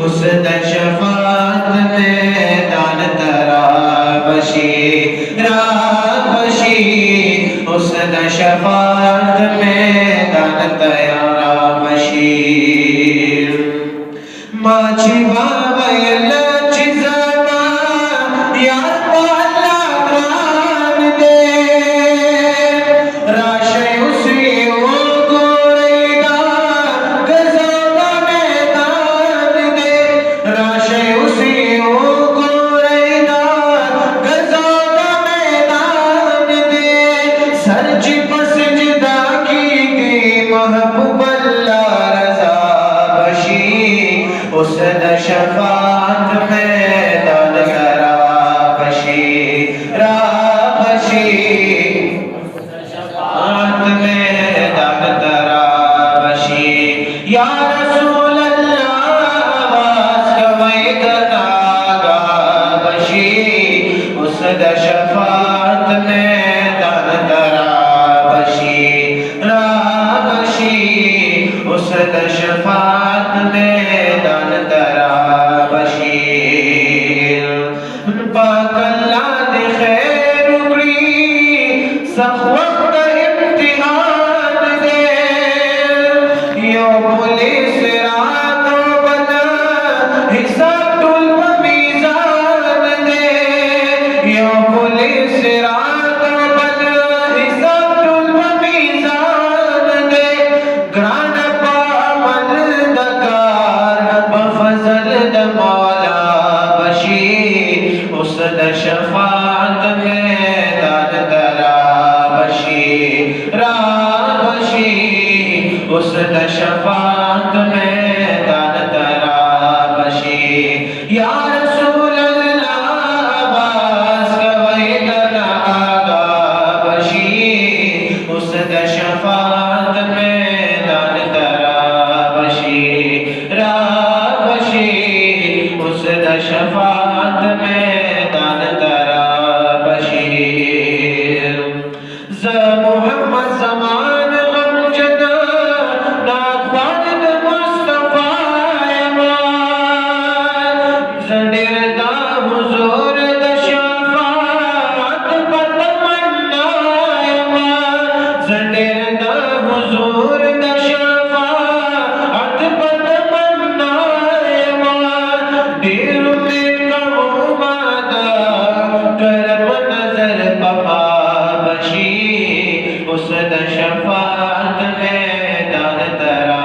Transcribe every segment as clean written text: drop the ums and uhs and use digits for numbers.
حسن شفاعت میں دان ترا بشی رابشی حسن شفاعت میں دان ترا بشیر ماچی بابا یلا چیزانا یار پالا کران دے راشے اسی وہ گورینا گزانا میدان دے راشے اسی وہ گورینا گزانا میدان دے سرچ پسجدہ کی دی محبوب اللہ رضا بشی حسن شفاعت میں دان ترا بشی رابشی شفاعت میں دان ترا بشی یا رسول اللہ آواز کوئی گناگا بشی حسن شفاعت میں دان ترا بشی رابشی حسن شفاعت میں دان ترا بشیر پاک اللہ دے خیر اکری سخ وقت امتحان دے یو پولیس رات و بنا حساب طلب میزان دے یو پولیس رات و بنا حساب طلب میزان دے گران پامل دکار بفضل دمولا بشی حسن شفاعت میں دان ترا بشی رابشی حسن شفاعت میں دان ترا بشی یا رسول اللہ آواز کوئی گناگا بشی حسن شفاعت میں دان ترا بشی رابشی حسن شفاعت میں دان ترا بشیر ز محمد زمان غم جدا ناخوان دا مصطفیٰ امان زدیر دا حضور دا شفاعت بتمنا امان زدیر دا حضور دا شفاعت بتمنا امان دیر میں کرو مادا کرم نظر پپا بشی حسن شفاعت میں دان ترا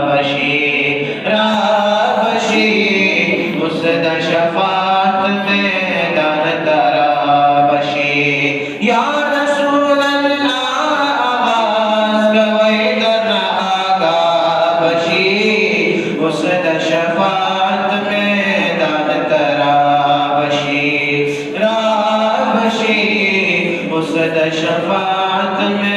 بشی رابشی حسن شفاعت میں دان ترا بشی یا رسول اللہ آواز کوئی گناگا بشی حسن شفاعت میں دان ترا بشی رابشی حسن شفاعت میں